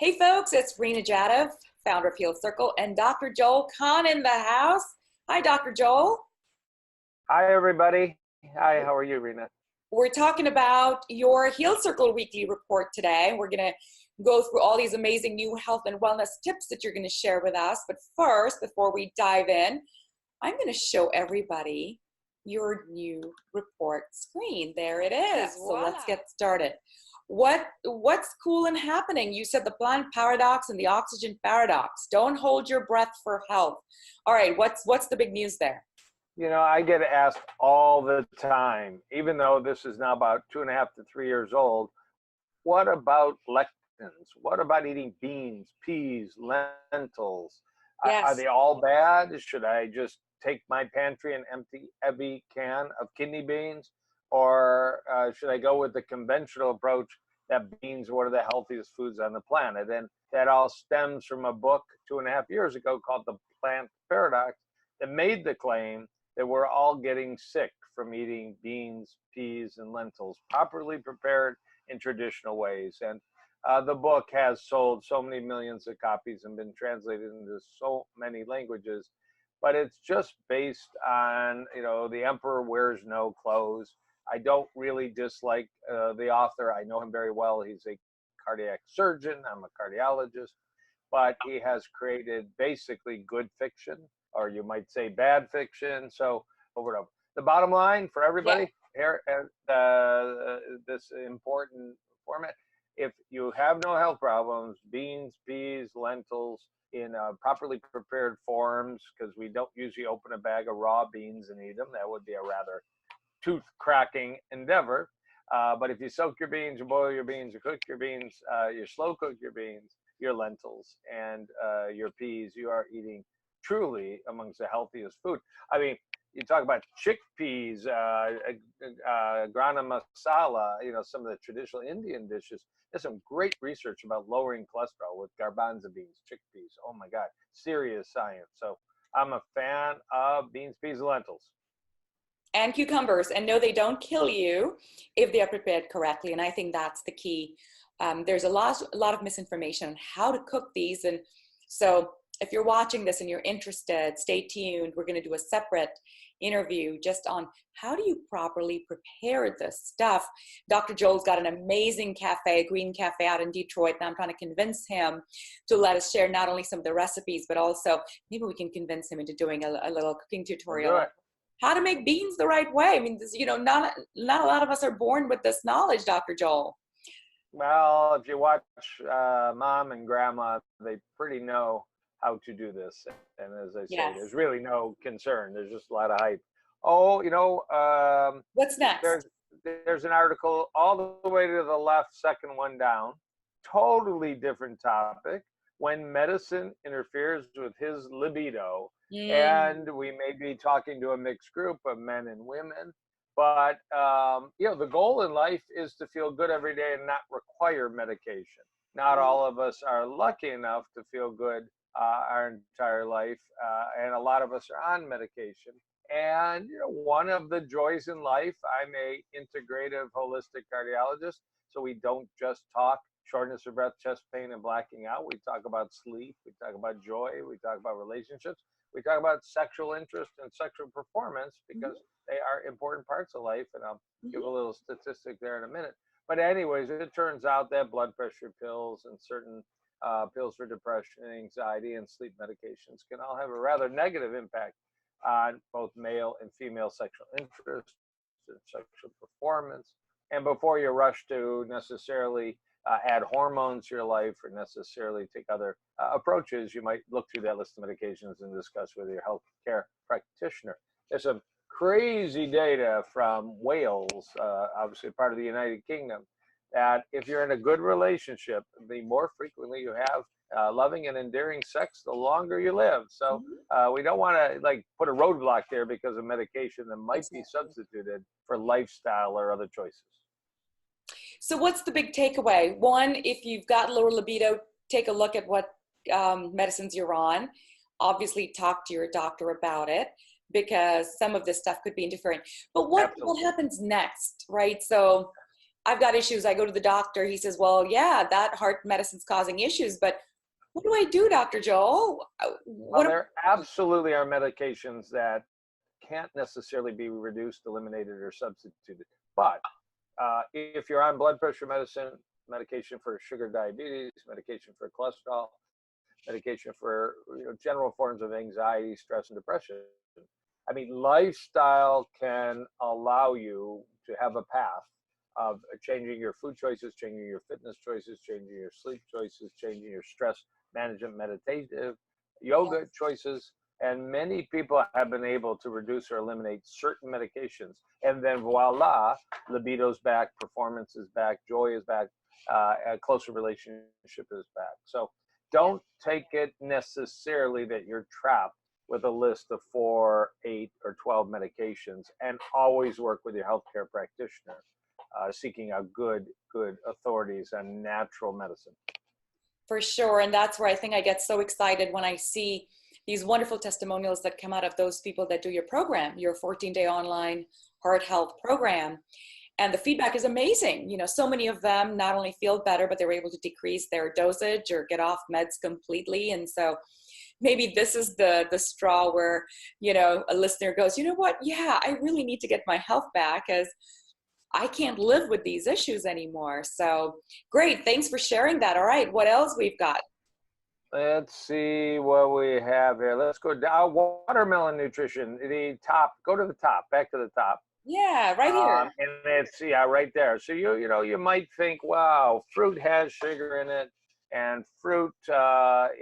Hey folks, it's Rena Jadov, founder of Heal Circle, and Dr. Joel Kahn in the house. Hi, Dr. Joel. Hi, everybody. Hi, how are you, Rena? We're talking about your Heal Circle weekly report today. We're going to go through all these amazing new health and wellness tips that you're going to share with us. But first, before we dive in, I'm going to show everybody your new report screen. There it is. So let's get started. What's cool and happening? You said the plant paradox and the oxygen paradox. Don't hold your breath for health. All right, what's the big news there? You know, I get asked all the time, even though this is now about 2.5 to 3 years old, what about lectins? What about eating beans, peas, lentils? Yes. Are they all bad? Should I just take my pantry and empty every can of kidney beans? Or should I go with the conventional approach that beans are one of the healthiest foods on the planet? And that all stems from a book 2.5 years ago called The Plant Paradox that made the claim that we're all getting sick from eating beans, peas, and lentils properly prepared in traditional ways. And the book has sold so many millions of copies and been translated into so many languages, but it's just based on, the emperor wears no clothes. I don't really dislike the author. I know him very well. He's a cardiac surgeon. I'm a cardiologist, but he has created basically good fiction, or you might say bad fiction. So over to the bottom line for everybody here at this important format. If you have no health problems, beans, peas, lentils in properly prepared forms, because we don't usually open a bag of raw beans and eat them. That would be a rather tooth-cracking endeavor. But if you soak your beans, you boil your beans, you cook your beans, you slow cook your beans, your lentils, and your peas, you are eating truly amongst the healthiest food. I mean, you talk about chickpeas, grana masala, some of the traditional Indian dishes. There's some great research about lowering cholesterol with garbanzo beans, chickpeas. Oh my God, serious science. So I'm a fan of beans, peas, and lentils. And cucumbers. And no, they don't kill you if they are prepared correctly. And I think that's the key. There's a lot of misinformation on how to cook these. And so if you're watching this and you're interested, stay tuned. We're going to do a separate interview just on how do you properly prepare this stuff. Dr. Joel's got an amazing cafe, Green Cafe out in Detroit, and I'm trying to convince him to let us share not only some of the recipes, but also maybe we can convince him into doing a little cooking tutorial. How to make beans the right way. I mean, this, not a lot of us are born with this knowledge, Dr. Joel. Well, if you watch Mom and Grandma, they pretty know how to do this. And as I say, there's really no concern. There's just a lot of hype. Oh, what's next? There's an article all the way to the left, second one down. Totally different topic. When medicine interferes with his libido. And we may be talking to a mixed group of men and women. But, the goal in life is to feel good every day and not require medication. Not all of us are lucky enough to feel good our entire life. And a lot of us are on medication. And, one of the joys in life, I'm a integrative holistic cardiologist. So we don't just talk shortness of breath, chest pain, and blacking out. We talk about sleep. We talk about joy. We talk about relationships. We talk about sexual interest and sexual performance because they are important parts of life. And I'll give a little statistic there in a minute. But anyways, it turns out that blood pressure pills and certain pills for depression, anxiety, and sleep medications can all have a rather negative impact on both male and female sexual interest and sexual performance. And before you rush to necessarily add hormones to your life or necessarily take other approaches, you might look through that list of medications and discuss with your healthcare practitioner. There's some crazy data from Wales, obviously part of the United Kingdom, that if you're in a good relationship, the more frequently you have loving and endearing sex, the longer you live. So we don't want to put a roadblock there because of medication that might be substituted for lifestyle or other choices. So what's the big takeaway? One, if you've got lower libido, take a look at what medicines you're on. Obviously, talk to your doctor about it because some of this stuff could be interfering. But what happens next, right? So I've got issues. I go to the doctor. He says, well, yeah, that heart medicine's causing issues, but what do I do, Dr. Joel? Well, What am there absolutely are medications that can't necessarily be reduced, eliminated, or substituted. But if you're on blood pressure medicine, medication for sugar diabetes, medication for cholesterol, medication for general forms of anxiety, stress, and depression. I mean, lifestyle can allow you to have a path of changing your food choices, changing your fitness choices, changing your sleep choices, changing your stress management, meditative, yoga choices. And many people have been able to reduce or eliminate certain medications. And then voila, libido's back, performance is back, joy is back, a closer relationship is back. So don't take it necessarily that you're trapped with a list of 4, 8, or 12 medications, and always work with your healthcare practitioner, seeking out good authorities on natural medicine. For sure. And that's where I think I get so excited when I see these wonderful testimonials that come out of those people that do your program, your 14-day online heart health program. And the feedback is amazing. So many of them not only feel better, but they were able to decrease their dosage or get off meds completely. And so maybe this is the straw where, a listener goes, you know what? Yeah, I really need to get my health back, as I can't live with these issues anymore. So great. Thanks for sharing that. All right. What else we've got? Let's see what we have here. Let's go down. Watermelon nutrition, the top. Go to the top, back to the top. Yeah, right here. And it's right there. So you might think, wow, fruit has sugar in it, and fruit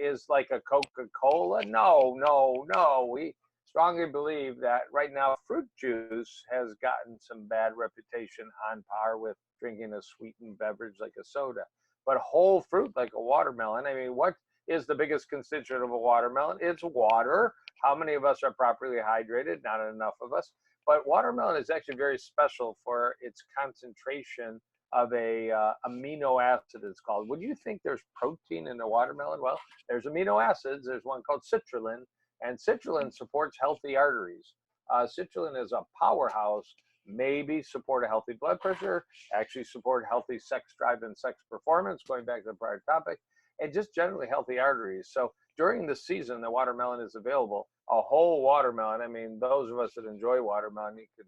is like a Coca-Cola. No. We strongly believe that right now fruit juice has gotten some bad reputation on par with drinking a sweetened beverage like a soda. But whole fruit like a watermelon, I mean, what is the biggest constituent of a watermelon? It's water. How many of us are properly hydrated? Not enough of us. But watermelon is actually very special for its concentration of a amino acid, it's called. Would you think there's protein in the watermelon? Well, there's amino acids. There's one called citrulline, and citrulline supports healthy arteries. Citrulline is a powerhouse, maybe support a healthy blood pressure, actually support healthy sex drive and sex performance, going back to the prior topic, and just generally healthy arteries. So during the season, the watermelon is available. A whole watermelon. I mean, those of us that enjoy watermelon, you can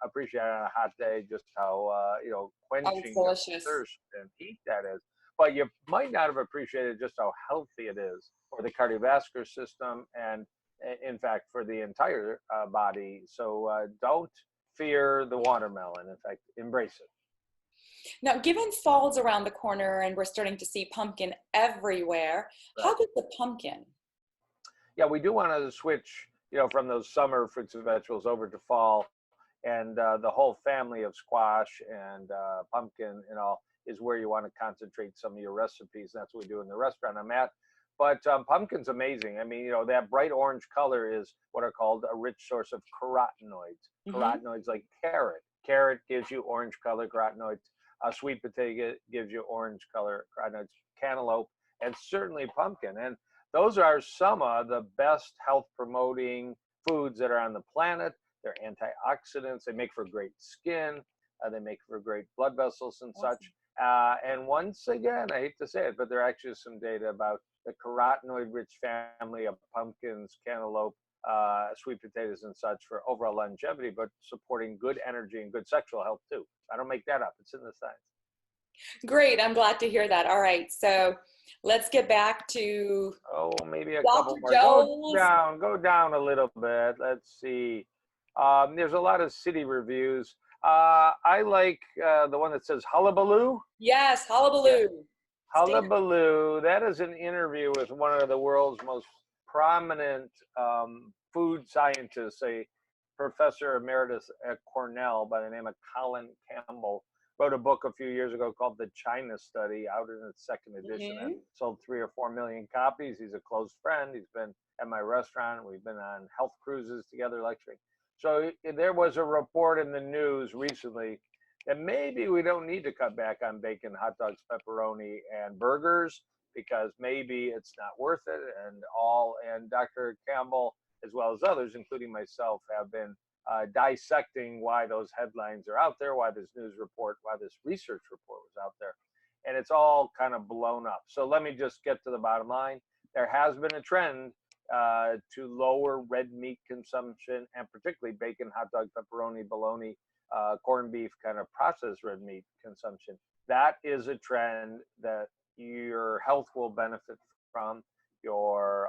appreciate on a hot day just how quenching your thirst and heat that is. But you might not have appreciated just how healthy it is for the cardiovascular system and, in fact, for the entire body. So don't fear the watermelon. In fact, embrace it. Now, given fall's around the corner and we're starting to see pumpkin everywhere, Right. how does the pumpkin? Yeah, we do want to switch, from those summer fruits and vegetables over to fall, and the whole family of squash and pumpkin and all is where you want to concentrate some of your recipes. That's what we do in the restaurant I'm at. But pumpkin's amazing. I mean, that bright orange color is what are called a rich source of carotenoids. Carotenoids like carrot. Carrot gives you orange color carotenoids. Sweet potato gives you orange color carotenoids. Cantaloupe, and certainly pumpkin. And those are some of the best health promoting foods that are on the planet. They're antioxidants. They make for great skin. They make for great blood vessels and such. And once again, I hate to say it, but there actually is some data about the carotenoid-rich family of pumpkins, cantaloupe, sweet potatoes, and such for overall longevity, but supporting good energy and good sexual health too. I don't make that up. It's in the science. Great. I'm glad to hear that. All right. So let's get back to maybe a Dr. couple more. Joel's. Go down a little bit. Let's see. There's a lot of city reviews. I like the one that says Hullabaloo. Yes, Hullabaloo. Yeah. Hullabaloo. That is an interview with one of the world's most prominent food scientists, a professor emeritus at Cornell by the name of Colin Campbell. Wrote a book a few years ago called The China Study, out in its second edition, and sold 3 or 4 million copies. He's a close friend. He's been at my restaurant. We've been on health cruises together lecturing. So there was a report in the news recently that maybe we don't need to cut back on bacon, hot dogs, pepperoni, and burgers, because maybe it's not worth it. And Dr. Campbell, as well as others, including myself, have been dissecting why those headlines are out there, why this news report, why this research report was out there. And it's all kind of blown up. So let me just get to the bottom line. There has been a trend to lower red meat consumption, and particularly bacon, hot dog, pepperoni, bologna, corned beef, kind of processed red meat consumption. That is a trend that your health will benefit from, your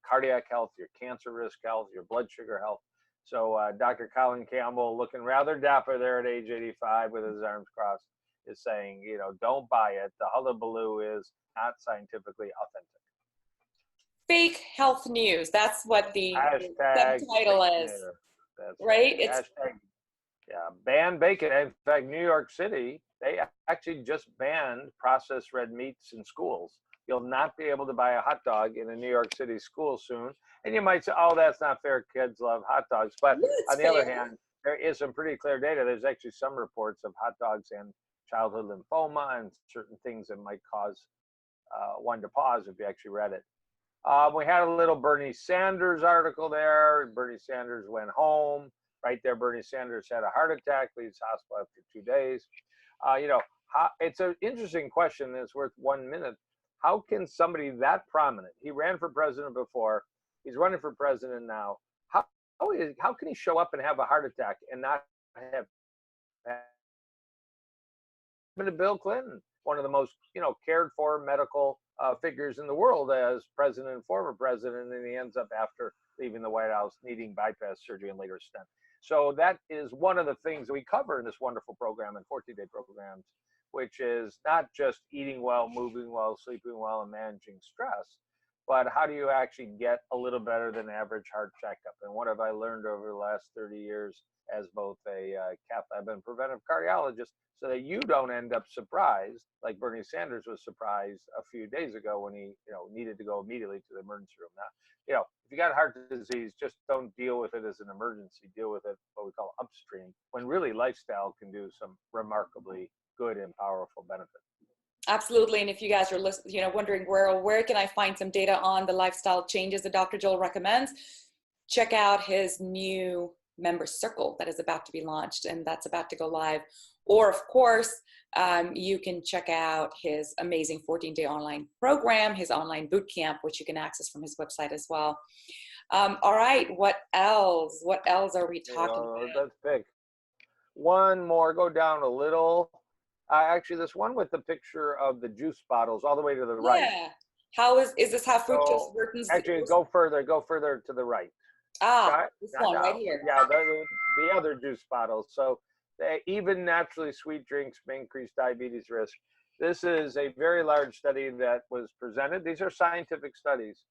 cardiac health, your cancer risk health, your blood sugar health. So Dr. Colin Campbell, looking rather dapper there at age 85 with his arms crossed, is saying, you know, don't buy it. The hullabaloo is not scientifically authentic. Fake health news. That's what the Hashtag subtitle is. That's right? It's hashtag, yeah, ban bacon. In fact, New York City, they actually just banned processed red meats in schools. You'll not be able to buy a hot dog in a New York City school soon. And you might say, oh, that's not fair. Kids love hot dogs. But on the other hand, there is some pretty clear data. There's actually some reports of hot dogs and childhood lymphoma and certain things that might cause one to pause if you actually read it. We had a little Bernie Sanders article there. Bernie Sanders went home. Right there, Bernie Sanders had a heart attack, leaves hospital after 2 days. You know, it's an interesting question. It's worth 1 minute. How can somebody that prominent, he ran for president before, he's running for president now, how can he show up and have a heart attack and not have happened to Bill Clinton, one of the most, you know, cared for medical figures in the world as president and former president, and he ends up after leaving the White House needing bypass surgery and later stent. So that is one of the things that we cover in this wonderful program and 14-day programs, which is not just eating well, moving well, sleeping well, and managing stress, but how do you actually get a little better than average heart checkup? And what have I learned over the last 30 years as both a cath lab and preventive cardiologist, so that you don't end up surprised like Bernie Sanders was surprised a few days ago when he, you know, needed to go immediately to the emergency room. Now, you know, if you got heart disease, just don't deal with it as an emergency. Deal with it what we call upstream, when really lifestyle can do some remarkably good and powerful benefits. Absolutely. And if you guys are wondering where can I find some data on the lifestyle changes that Dr. Joel recommends, check out his new member circle that is about to be launched, and that's about to go live. Or of course, you can check out his amazing 14-day online program, his online boot camp, which you can access from his website as well. All right, what else? What else are we talking about? Let's pick one more. Go down a little. Actually, this one with the picture of the juice bottles all the way to the right. Yeah. How is this how fructose workens? Actually, go further to the right. This one right here. Yeah, the other juice bottles. So even naturally sweet drinks may increase diabetes risk. This is a very large study that was presented. These are scientific studies.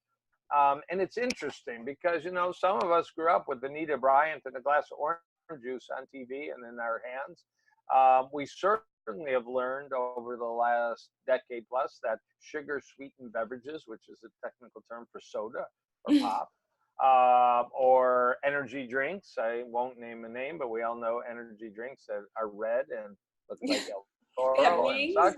And it's interesting because, you know, some of us grew up with Anita Bryant and a glass of orange juice on TV and in our hands. We certainly have learned over the last decade plus that sugar sweetened beverages, which is a technical term for soda or pop, or energy drinks. I won't name a name, but we all know energy drinks that are red and look like El Toro and such.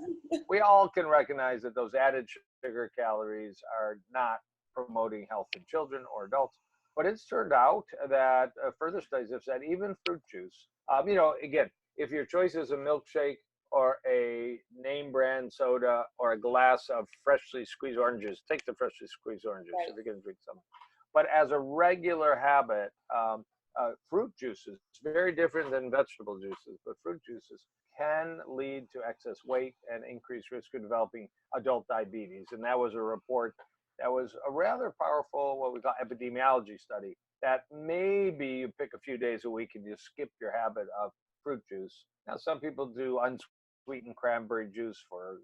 We all can recognize that those added sugar calories are not promoting health in children or adults. But it's turned out that further studies have said even fruit juice, you know, again, if your choice is a milkshake or a name brand soda or a glass of freshly squeezed oranges, take the freshly squeezed oranges if you're going to drink some. But as a regular habit, fruit juices, it's very different than vegetable juices, but fruit juices can lead to excess weight and increased risk of developing adult diabetes. And that was a report that was a rather powerful, what we call epidemiology study, that maybe you pick a few days a week and you skip your habit of fruit juice. Now, some people do unsweetened cranberry juice for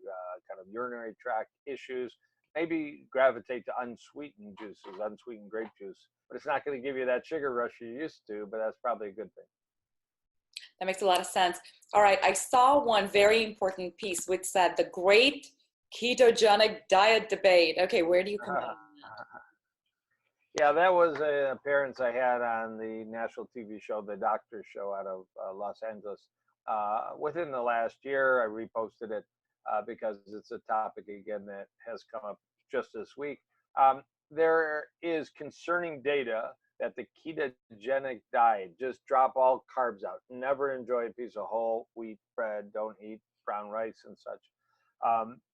kind of urinary tract issues. Maybe gravitate to unsweetened juices, unsweetened grape juice, but it's not going to give you that sugar rush you're used to, but that's probably a good thing. That makes a lot of sense. All right, I saw one very important piece which said the great ketogenic diet debate. Okay, where do you come in? Yeah, that was an appearance I had on the national TV show, The Doctor Show out of Los Angeles. Within the last year, I reposted it because it's a topic, again, that has come up just this week. There is concerning data that the ketogenic diet, just drop all carbs out, never enjoy a piece of whole wheat bread, don't eat brown rice and such,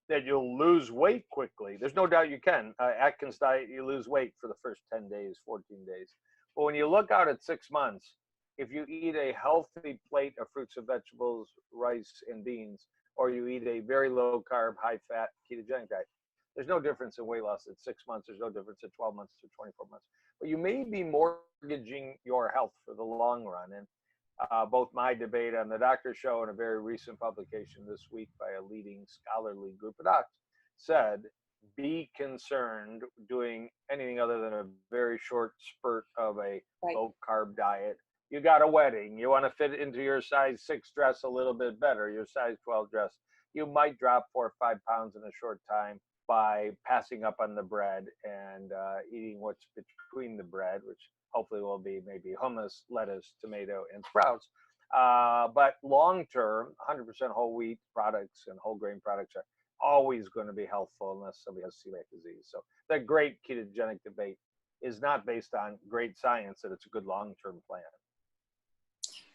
that you'll lose weight quickly. There's no doubt you can. Atkins diet, you lose weight for the first 10 days, 14 days. But when you look out at 6 months, if you eat a healthy plate of fruits and vegetables, rice and beans, or you eat a very low carb, high fat ketogenic diet, there's no difference in weight loss at 6 months. There's no difference at 12 months to 24 months. But you may be mortgaging your health for the long run. And both my debate on the doctor show and a very recent publication this week by a leading scholarly group of docs said, be concerned doing anything other than a very short spurt of a low carb diet. You got a wedding, you want to fit into your size 6 dress a little bit better, your size 12 dress. You might drop 4 or 5 pounds in a short time by passing up on the bread and eating what's between the bread, which hopefully will be maybe hummus, lettuce, tomato, and sprouts. But long term, 100% whole wheat products and whole grain products are always going to be helpful unless somebody has celiac disease. So the great ketogenic debate is not based on great science that it's a good long-term plan.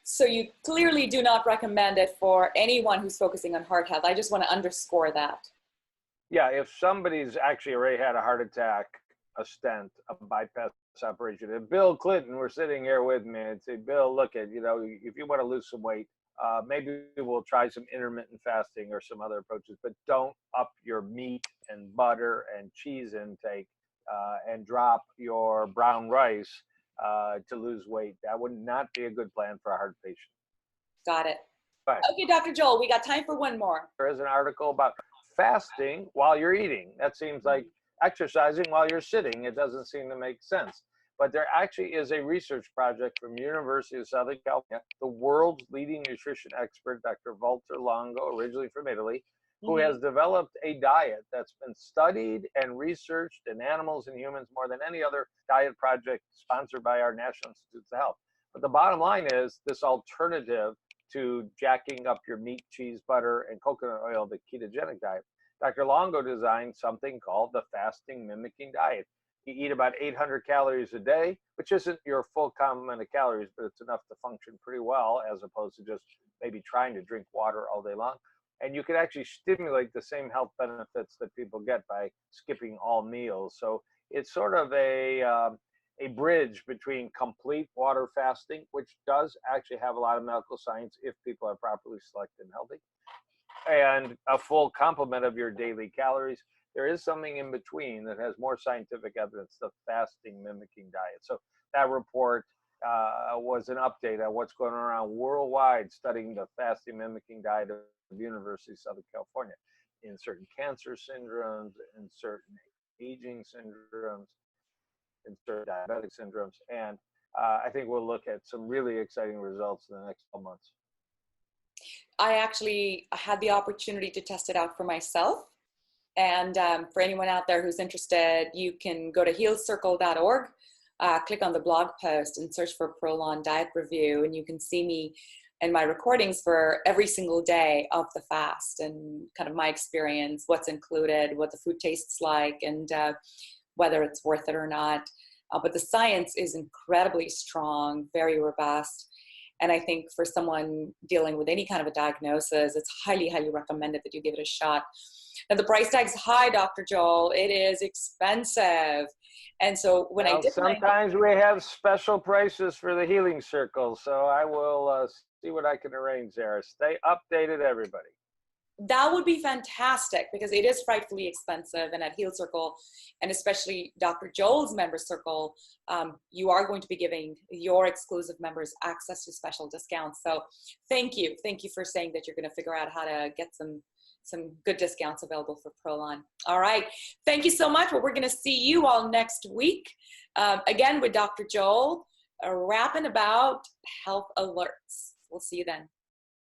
So you clearly do not recommend it for anyone who's focusing on heart health. I just want to underscore that. Yeah, if somebody's actually already had a heart attack, a stent, a bypass operation, if Bill Clinton were sitting here with me and say, Bill, look at, if you want to lose some weight, maybe we'll try some intermittent fasting or some other approaches, but don't up your meat and butter and cheese intake and drop your brown rice to lose weight. That would not be a good plan for a heart patient. Got it. Right. Okay, Dr. Joel, we got time for one more. There is an article about fasting while you're eating. That seems like exercising while you're sitting. It doesn't seem to make sense. But there actually is a research project from University of Southern California, the world's leading nutrition expert, Dr. Walter Longo, originally from Italy, who has developed a diet that's been studied and researched in animals and humans more than any other diet project sponsored by our National Institutes of Health. But the bottom line is this alternative to jacking up your meat, cheese, butter, and coconut oil, the ketogenic diet. Dr. Longo designed something called the fasting mimicking diet. You eat about 800 calories a day, which isn't your full complement of calories, but it's enough to function pretty well as opposed to just maybe trying to drink water all day long. And you can actually stimulate the same health benefits that people get by skipping all meals. So it's sort of a bridge between complete water fasting, which does actually have a lot of medical science if people are properly selected and healthy, and a full complement of your daily calories. There is something in between that has more scientific evidence, the fasting mimicking diet. So that report was an update on what's going on worldwide, studying the fasting mimicking diet of the University of Southern California in certain cancer syndromes, in certain aging syndromes, in certain diabetic syndromes. And I think we'll look at some really exciting results in the next 12 months. I actually had the opportunity to test it out for myself. And for anyone out there who's interested, you can go to healcircle.org, click on the blog post and search for Prolon Diet Review. And you can see me and my recordings for every single day of the fast and kind of my experience, what's included, what the food tastes like, and whether it's worth it or not. But the science is incredibly strong, very robust. And I think for someone dealing with any kind of a diagnosis, it's highly, highly recommended that you give it a shot. Now, the price tag's high, Dr. Joel. It is expensive. And so when I did sometimes we have special prices for the Healing Circle. So I will see what I can arrange there. Stay updated, everybody. That would be fantastic because it is frightfully expensive. And at Heal Circle, and especially Dr. Joel's member circle, you are going to be giving your exclusive members access to special discounts. So thank you. Thank you for saying that you're going to figure out how to get some good discounts available for Prolon. All right. Thank you so much. Well, we're going to see you all next week, again with Dr. Joel, rapping about health alerts. We'll see you then.